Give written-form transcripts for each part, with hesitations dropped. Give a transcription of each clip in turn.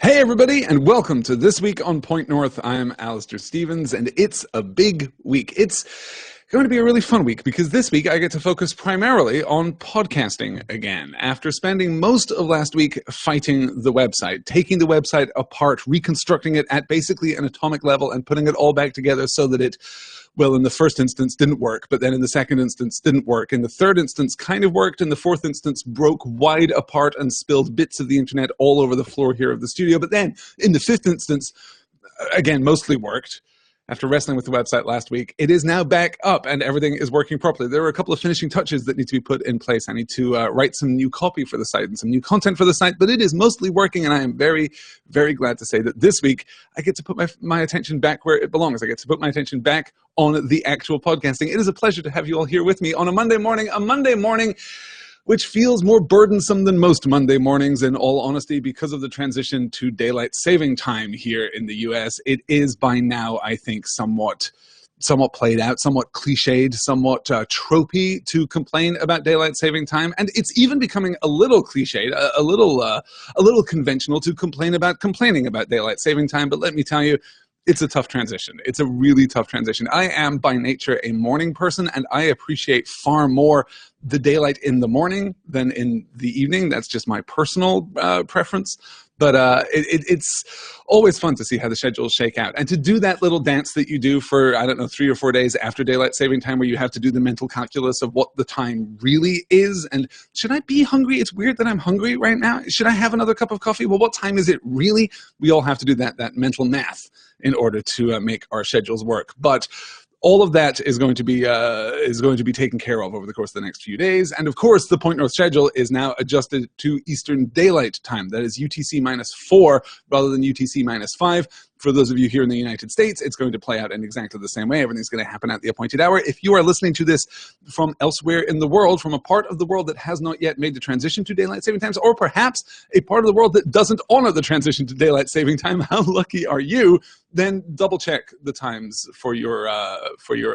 Hey everybody, and welcome to This Week on Point North. I'm Alistair Stevens, and it's a big week. It's going to be a really fun week because this week I get to focus primarily on podcasting again. After spending most of last week fighting the website, taking the website apart, reconstructing it at basically an atomic level and putting it all back together so that it, well, in the first instance didn't work, but then in the second instance didn't work. In the third instance kind of worked. In the fourth instance broke wide apart and spilled bits of the internet all over the floor here of the studio. But then in the fifth instance, again, mostly worked. After wrestling with the website last week, it is now back up and everything is working properly. There are a couple of finishing touches that need to be put in place. I need to write some new copy for the site and some new content for the site, but it is mostly working, and I am very, very glad to say that this week I get to put my attention back where it belongs. I get to put my attention back on the actual podcasting. It is a pleasure to have you all here with me on a Monday morning which feels more burdensome than most Monday mornings, in all honesty, because of the transition to daylight saving time here in the US. It is by now, I think, somewhat played out, somewhat cliched, somewhat tropey to complain about daylight saving time, and it's even becoming a little cliched, a little conventional to complain about complaining about daylight saving time. But let me tell you, it's a tough transition. It's a really tough transition. I am by nature a morning person, and I appreciate far more the daylight in the morning than in the evening. That's just my personal preference. But it's always fun to see how the schedules shake out. And to do that little dance that you do for, 3 or 4 days after daylight saving time, where you have to do the mental calculus of what the time really is. And should I be hungry? It's weird that I'm hungry right now. Should I have another cup of coffee? Well, what time is it really? We all have to do that mental math in order to make our schedules work. But all of that is going to be taken care of over the course of the next few days. And of course, the Point North schedule is now adjusted to Eastern Daylight Time. That is UTC -4 rather than UTC -5. For those of you here in the United States, it's going to play out in exactly the same way. Everything's going to happen at the appointed hour. If you are listening to this from elsewhere in the world, from a part of the world that has not yet made the transition to daylight saving times, or perhaps a part of the world that doesn't honor the transition to daylight saving time, how lucky are you? Then double check the times for your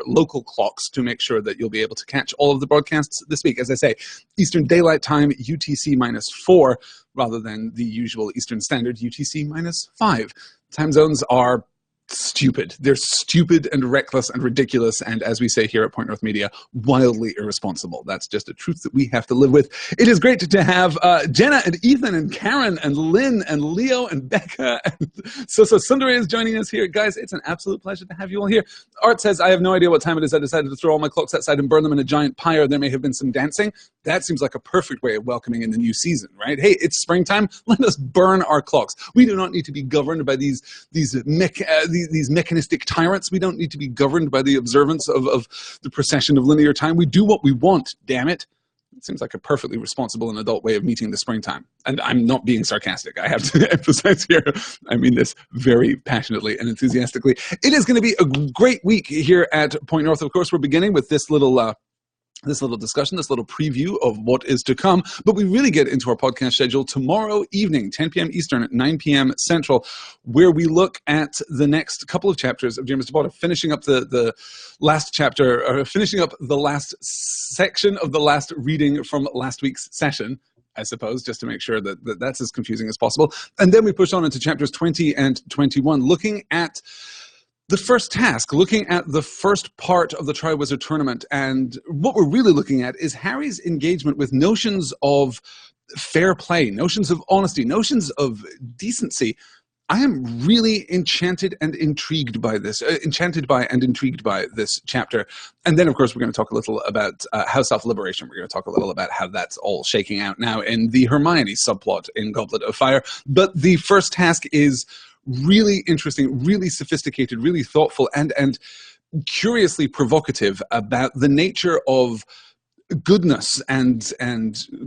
local clocks to make sure that you'll be able to catch all of the broadcasts this week. As I say, Eastern Daylight Time, UTC -4, rather than the usual Eastern Standard, UTC -5. Time zones are stupid. They're stupid and reckless and ridiculous, and as we say here at Point North Media, wildly irresponsible. That's just a truth that we have to live with. It is great to have Jenna and Ethan and Karen and Lynn and Leo and Becca and Sosa Sundari is joining us here. Guys, it's an absolute pleasure to have you all here. Art says, I have no idea what time it is. I decided to throw all my clocks outside and burn them in a giant pyre. There may have been some dancing. That seems like a perfect way of welcoming in the new season, right? Hey, it's springtime. Let us burn our clocks. We do not need to be governed by these mechanistic tyrants. We don't need to be governed by the observance of the procession of linear time. We do what we want, damn it. It seems like a perfectly responsible and adult way of meeting the springtime. And I'm not being sarcastic. I have to emphasize here, I mean this very passionately and enthusiastically. It is going to be a great week here at Point North. Of course, we're beginning with this little discussion, this little preview of what is to come. But we really get into our podcast schedule tomorrow evening, 10 p.m. Eastern, 9 p.m. Central, where we look at the next couple of chapters of Dear Mr. Potter, finishing up the last chapter, or finishing up the last section of the last reading from last week's session, I suppose, just to make sure that that's as confusing as possible. And then we push on into chapters 20 and 21, looking at the first task, looking at the first part of the Triwizard Tournament. And what we're really looking at is Harry's engagement with notions of fair play, notions of honesty, notions of decency. I am really enchanted and intrigued by this, intrigued by this chapter. And then, of course, we're going to talk a little about House Self-Liberation. We're going to talk a little about how that's all shaking out now in the Hermione subplot in Goblet of Fire. But the first task is really interesting, really sophisticated, really thoughtful, and curiously provocative about the nature of goodness and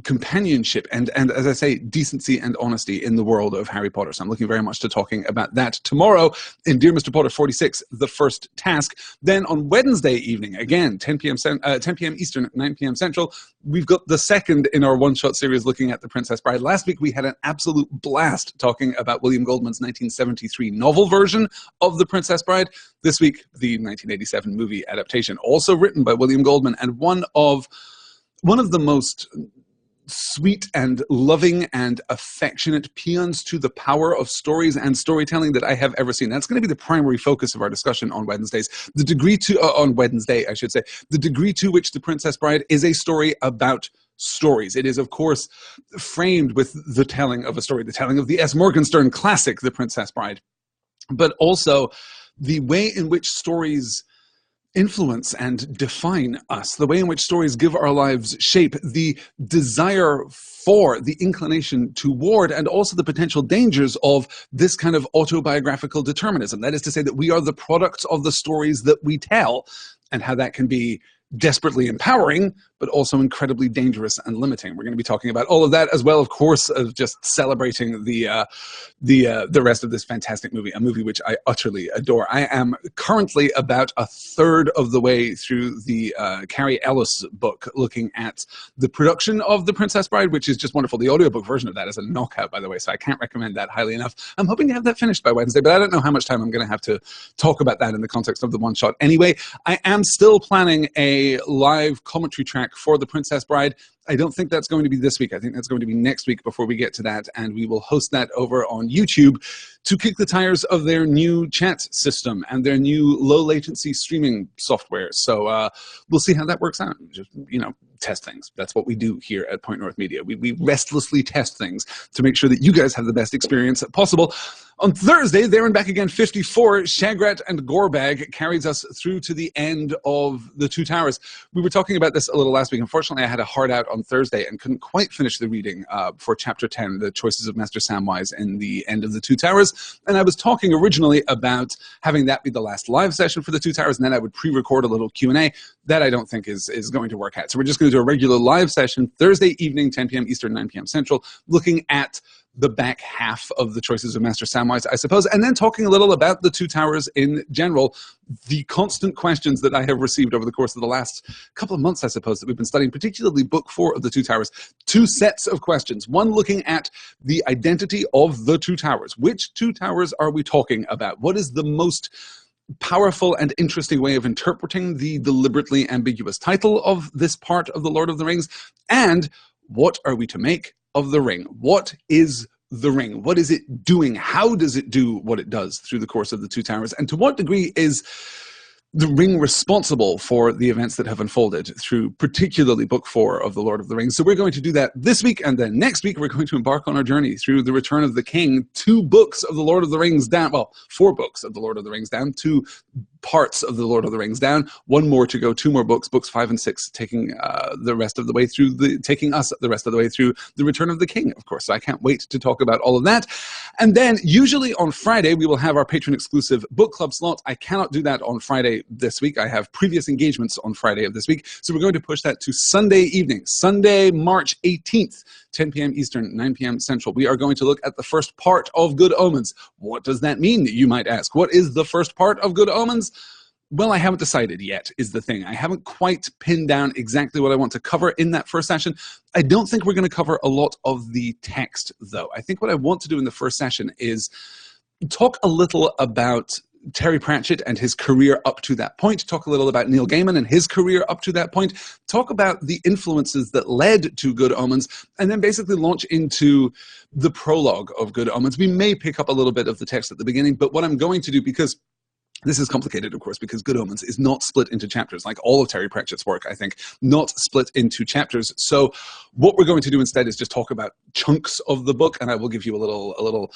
companionship and as I say, decency and honesty in the world of Harry Potter. So I'm looking very much to talking about that tomorrow in Dear Mr. Potter 46, the first task. Then on Wednesday evening, again, 10 p.m. Eastern, 9 p.m. Central, we've got the second in our one-shot series looking at The Princess Bride. Last week we had an absolute blast talking about William Goldman's 1973 novel version of The Princess Bride. This week, the 1987 movie adaptation, also written by William Goldman, and one of the most sweet and loving and affectionate paeans to the power of stories and storytelling that I have ever seen. That's going to be the primary focus of our discussion on Wednesdays. The degree to on Wednesday, I should say, the degree to which The Princess Bride is a story about stories. It is, of course, framed with the telling of a story, the telling of the S. Morgenstern classic, The Princess Bride, but also the way in which stories influence and define us, the way in which stories give our lives shape, the desire for, the inclination toward, and also the potential dangers of this kind of autobiographical determinism. That is to say that we are the products of the stories that we tell, and how that can be desperately empowering, but also incredibly dangerous and limiting. We're going to be talking about all of that, as well, of course, as just celebrating the rest of this fantastic movie, a movie which I utterly adore. I am currently about a third of the way through the Carrie Ellis book, looking at the production of The Princess Bride, which is just wonderful. The audiobook version of that is a knockout, by the way, so I can't recommend that highly enough. I'm hoping to have that finished by Wednesday, but I don't know how much time I'm going to have to talk about that in the context of the one shot. Anyway, I am still planning a live commentary track for The Princess Bride. I don't think that's going to be this week. I think that's going to be next week before we get to that, and we will host that over on YouTube to kick the tires of their new chat system and their new low-latency streaming software. So we'll see how that works out. Just, test things. That's what we do here at Point North Media. We restlessly test things to make sure that you guys have the best experience possible. On Thursday, There and Back Again 54, Shagrat and Gorbag carries us through to the end of The Two Towers. We were talking about this a little last week. Unfortunately, I had a hard out on Thursday and couldn't quite finish the reading for Chapter 10, The Choices of Master Samwise in the End of The Two Towers. And I was talking originally about having that be the last live session for The Two Towers, and then I would pre-record a little Q&A. That I don't think is going to work out. So we're just going to do a regular live session Thursday evening, 10 p.m. Eastern, 9 p.m. Central, looking at the back half of The Choices of Master Samwise, I suppose, and then talking a little about The Two Towers in general, the constant questions that I have received over the course of the last couple of months, I suppose, that we've been studying, particularly Book 4 of The Two Towers. Two sets of questions. One looking at the identity of the Two Towers. Which Two Towers are we talking about? What is the most powerful and interesting way of interpreting the deliberately ambiguous title of this part of The Lord of the Rings? And what are we to make of the ring? What is the ring? What is it doing? How does it do what it does through the course of The Two Towers? And to what degree is the ring responsible for the events that have unfolded through particularly Book 4 of The Lord of the Rings? So we're going to do that this week, and then next week we're going to embark on our journey through The Return of the King, 2 books of The Lord of the Rings down, well, 4 books of The Lord of the Rings down, 2 parts of The Lord of the Rings down, 1 more to go, 2 more books, books 5 and 6, taking the rest of the way through taking us the rest of the way through The Return of the King, of course. So I can't wait to talk about all of that. And then usually on Friday we will have our patron exclusive book club slot. I cannot do that on Friday this week. I have previous engagements on Friday of this week, so we're going to push that to Sunday evening, Sunday, March 18th, 10 p.m. Eastern, 9 p.m. Central. We are going to look at the first part of Good Omens. What does that mean, you might ask? What is the first part of Good Omens? Well, I haven't decided yet, is the thing. I haven't quite pinned down exactly what I want to cover in that first session. I don't think we're going to cover a lot of the text, though. I think what I want to do in the first session is talk a little about Terry Pratchett and his career up to that point, talk a little about Neil Gaiman and his career up to that point, talk about the influences that led to Good Omens, and then basically launch into the prologue of Good Omens. We may pick up a little bit of the text at the beginning, but what I'm going to do, because this is complicated, of course, because Good Omens is not split into chapters, like all of Terry Pratchett's work, I think, not split into chapters. So what we're going to do instead is just talk about chunks of the book, and I will give you a little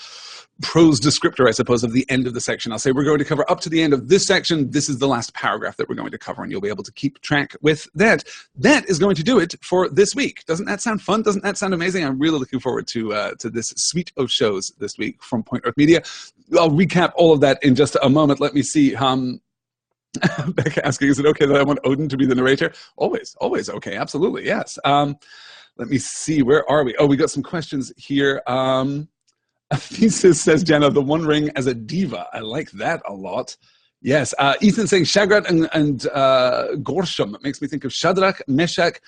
prose descriptor, I suppose, of the end of the section. I'll say we're going to cover up to the end of this section. This is the last paragraph that we're going to cover, and you'll be able to keep track with that. That is going to do it for this week. Doesn't that sound fun? Doesn't that sound amazing? I'm really looking forward to this suite of shows this week from Point North Media. I'll recap all of that in just a moment. Let me see. Becca asking, is it okay that I want Odin to be the narrator? Always okay. Absolutely, yes. Let me see. Where are we? Oh, we got some questions here. A thesis, says Jenna, the One Ring as a diva. I like that a lot. Yes. Ethan saying Shagrat and Gorsham. It makes me think of Shadrach, Meshach,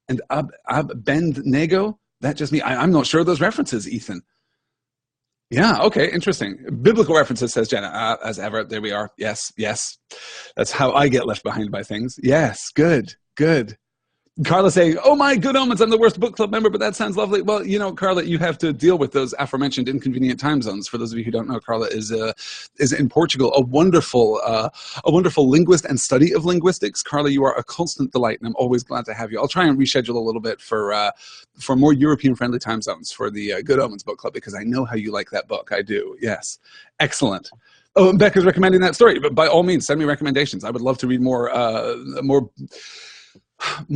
and Abednego. That just me. I'm not sure of those references, Ethan. Yeah, okay, interesting. Biblical references, says Jenna, as ever. There we are. Yes. That's how I get left behind by things. Yes, good. Carla saying, "Oh my good omens, I'm the worst book club member, but that sounds lovely." Well, you know, Carla, you have to deal with those aforementioned inconvenient time zones. For those of you who don't know, Carla is in Portugal, a wonderful linguist and study of linguistics. Carla, you are a constant delight, and I'm always glad to have you. I'll try and reschedule a little bit for more European-friendly time zones for the Good Omens book club, because I know how you like that book. I do. Yes, excellent. Oh, and Becca's recommending that story, but by all means, send me recommendations. I would love to read more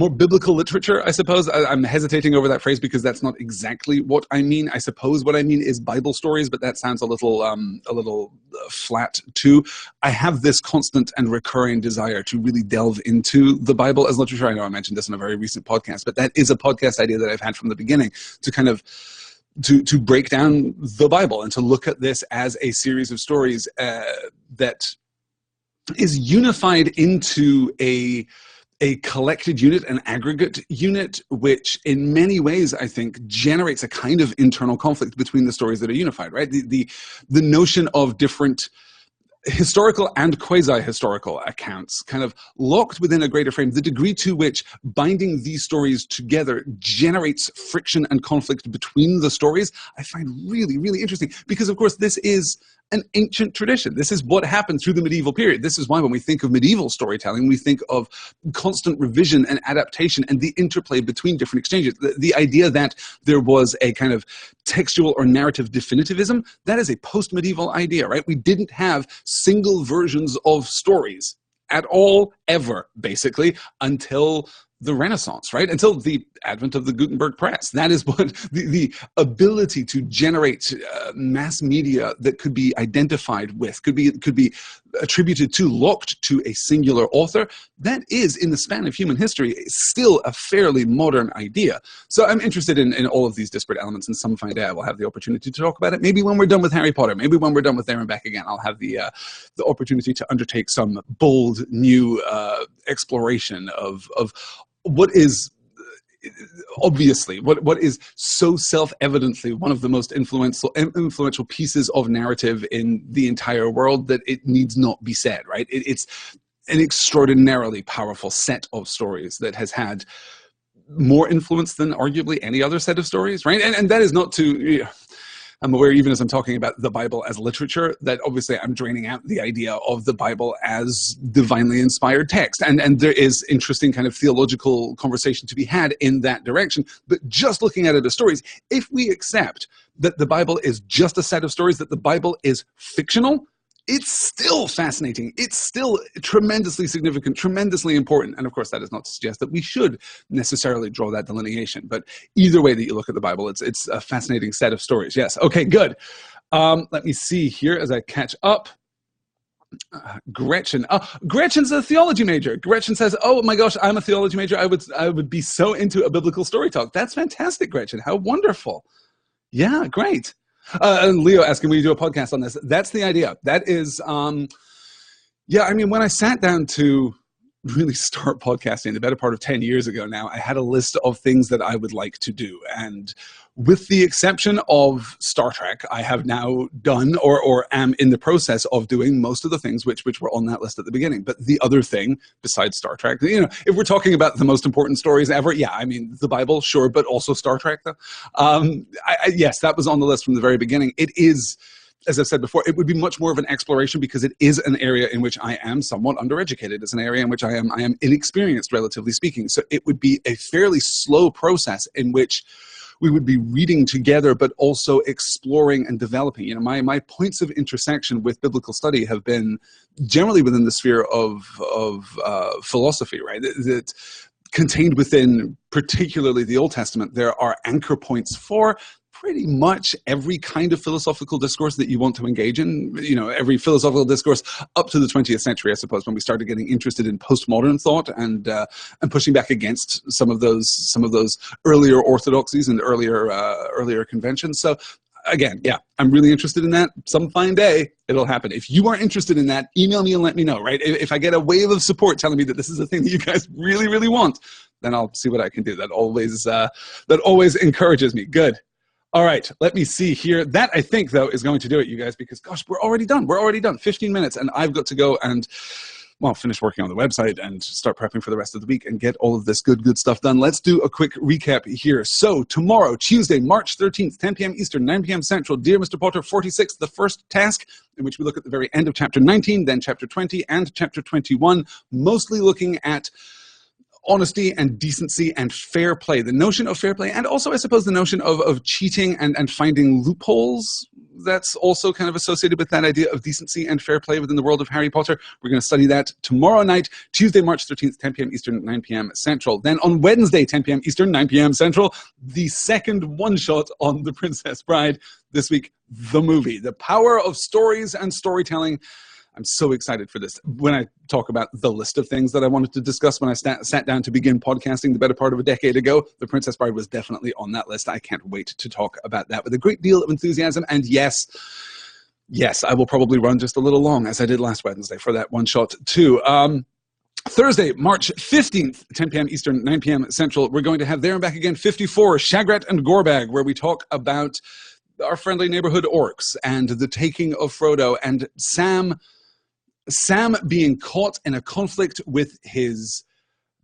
biblical literature, I suppose. I'm hesitating over that phrase because that's not exactly what I mean. I suppose what I mean is Bible stories, but that sounds a little flat too. I have this constant and recurring desire to really delve into the Bible as literature. I know I mentioned this in a very recent podcast, but that is a podcast idea that I've had from the beginning, to kind of to break down the Bible and to look at this as a series of stories that is unified into a collected unit, an aggregate unit, which in many ways, I think, generates a kind of internal conflict between the stories that are unified, right? The notion of different historical and quasi-historical accounts kind of locked within a greater frame, the degree to which binding these stories together generates friction and conflict between the stories, I find really, really interesting, because of course this is an ancient tradition. This is what happened through the medieval period. This is why when we think of medieval storytelling, we think of constant revision and adaptation and the interplay between different exchanges. The idea that there was a kind of textual or narrative definitivism, that is a post-medieval idea, right? We didn't have single versions of stories at all, ever, basically, until the Renaissance, right? Until the advent of the Gutenberg press. That is what the ability to generate mass media that could be identified with, could be attributed to, locked to a singular author. That is, in the span of human history, still a fairly modern idea. So I'm interested in all of these disparate elements, and some fine day I will have the opportunity to talk about it. Maybe when we're done with Harry Potter, maybe when we're done with There and Back Again, I'll have the opportunity to undertake some bold new exploration of what is obviously what is so self-evidently one of the most influential pieces of narrative in the entire world that it needs not be said, right? It's an extraordinarily powerful set of stories that has had more influence than arguably any other set of stories, right? And that is not to... I'm aware, even as I'm talking about the Bible as literature, that obviously I'm draining out the idea of the Bible as divinely inspired text. And there is interesting kind of theological conversation to be had in that direction. But just looking at it as stories, if we accept that the Bible is just a set of stories, that the Bible is fictional, it's still fascinating. It's still tremendously significant, tremendously important. And of course, that is not to suggest that we should necessarily draw that delineation. But either way that you look at the Bible, it's a fascinating set of stories. Yes. Okay, good. Let me see here as I catch up. Gretchen. Gretchen's a theology major. Gretchen says, "Oh my gosh, I'm a theology major. I would be so into a biblical story talk." That's fantastic, Gretchen. How wonderful. Yeah, great. And Leo asking, will you do a podcast on this? That's the idea. That is, yeah, I mean, when I sat down to really start podcasting the better part of 10 years ago now, I had a list of things that I would like to do. And with the exception of Star Trek, I have now done or am in the process of doing most of the things which were on that list at the beginning. But the other thing besides Star Trek, you know, if we're talking about the most important stories ever, yeah, I mean, the Bible, sure, but also Star Trek, though. Yes, that was on the list from the very beginning. It is, as I've said before, it would be much more of an exploration because it is an area in which I am somewhat undereducated. It's an area in which I am inexperienced, relatively speaking. So it would be a fairly slow process in which we would be reading together, but also exploring and developing. You know, my points of intersection with biblical study have been generally within the sphere of philosophy, right? That contained within particularly the Old Testament, there are anchor points for pretty much every kind of philosophical discourse that you want to engage in. You know, every philosophical discourse up to the 20th century, I suppose, when we started getting interested in postmodern thought and pushing back against some of those earlier orthodoxies and earlier conventions. So again, yeah, I'm really interested in that. Some fine day, it'll happen. If you are interested in that, email me and let me know, right? If I get a wave of support telling me that this is a thing that you guys really, really want, then I'll see what I can do. That always encourages me. Good. All right, let me see here. That, I think, though, is going to do it, you guys, because, gosh, we're already done. We're already done. 15 minutes, and I've got to go and finish working on the website and start prepping for the rest of the week and get all of this good stuff done. Let's do a quick recap here. So tomorrow, Tuesday, March 13th, 10 p.m. Eastern, 9 p.m. Central, Dear Mr. Potter 46, the first task, in which we look at the very end of Chapter 19, then Chapter 20 and Chapter 21, mostly looking at honesty and decency and fair play, the notion of fair play, and also, I suppose, the notion of cheating and finding loopholes. That's also kind of associated with that idea of decency and fair play within the world of Harry Potter. We're going to study that tomorrow night, Tuesday, March 13th, 10 p.m. Eastern, 9 p.m. Central. Then on Wednesday, 10 p.m. Eastern, 9 p.m. Central, the second one-shot on The Princess Bride. This week, the movie. The power of stories and storytelling. I'm so excited for this. When I talk about the list of things that I wanted to discuss when I sat down to begin podcasting the better part of a decade ago, The Princess Bride was definitely on that list. I can't wait to talk about that with a great deal of enthusiasm. And yes, I will probably run just a little long, as I did last Wednesday for that one shot too. Thursday, March 15th, 10 p.m. Eastern, 9 p.m. Central, we're going to have There and Back Again 54, Shagrat and Gorbag, where we talk about our friendly neighborhood orcs and the taking of Frodo and Sam being caught in a conflict with his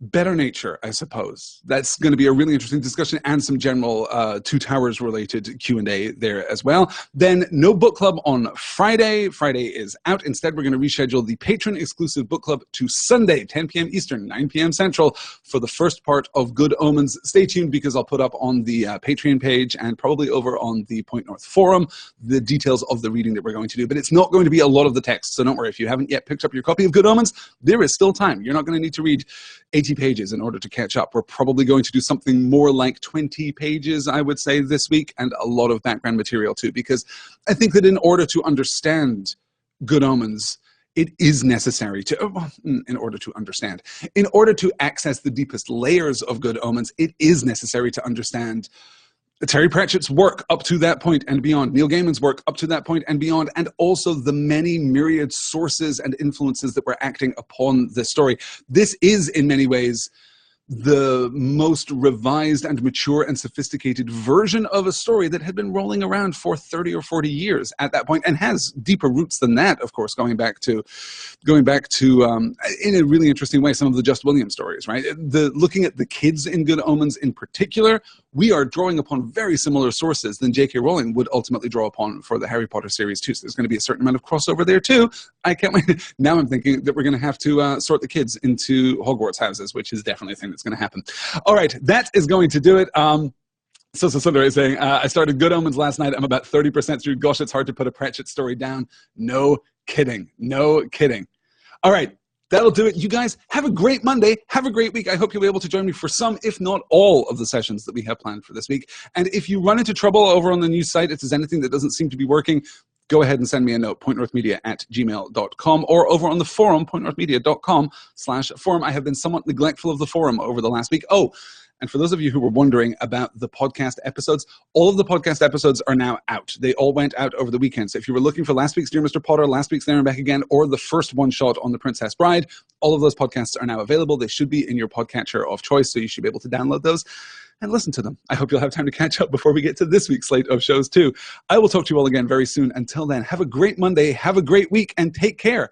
better nature, I suppose. That's going to be a really interesting discussion and some general Two Towers related Q&A there as well. Then no book club on Friday. Friday is out. Instead, we're going to reschedule the patron exclusive book club to Sunday, 10 p.m. Eastern, 9 p.m. Central for the first part of Good Omens. Stay tuned because I'll put up on the Patreon page and probably over on the Point North forum the details of the reading that we're going to do. But it's not going to be a lot of the text, so don't worry. If you haven't yet picked up your copy of Good Omens, there is still time. You're not going to need to read 80 pages in order to catch up. We're probably going to do something more like 20 pages, I would say, this week, and a lot of background material too, because I think that in order to understand Good Omens, it is necessary to, in order to access the deepest layers of Good Omens, it is necessary to understand Terry Pratchett's work up to that point and beyond, Neil Gaiman's work up to that point and beyond, and also the many myriad sources and influences that were acting upon this story. This is, in many ways, the most revised and mature and sophisticated version of a story that had been rolling around for 30 or 40 years at that point, and has deeper roots than that, of course, going back to in a really interesting way, some of the Just Williams stories, right? Looking at the kids in Good Omens in particular, we are drawing upon very similar sources than J.K. Rowling would ultimately draw upon for the Harry Potter series too. So there's going to be a certain amount of crossover there too. I can't wait. Now I'm thinking that we're going to have to sort the kids into Hogwarts houses, which is definitely a thing that's going to happen. All right, that is going to do it. So Sundar is saying, I started Good Omens last night. I'm about 30% through. Gosh, it's hard to put a Pratchett story down. No kidding. No kidding. All right. That'll do it. You guys have a great Monday. Have a great week. I hope you'll be able to join me for some, if not all, of the sessions that we have planned for this week. And if you run into trouble over on the news site, if there's anything that doesn't seem to be working, go ahead and send me a note, pointnorthmedia@gmail.com, or over on the forum, pointnorthmedia.com/forum. I have been somewhat neglectful of the forum over the last week. Oh, and for those of you who were wondering about the podcast episodes, all of the podcast episodes are now out. They all went out over the weekend. So if you were looking for last week's Dear Mr. Potter, last week's There and Back Again, or the first one shot on The Princess Bride, all of those podcasts are now available. They should be in your podcatcher of choice, so you should be able to download those and listen to them. I hope you'll have time to catch up before we get to this week's slate of shows too. I will talk to you all again very soon. Until then, have a great Monday, have a great week, and take care.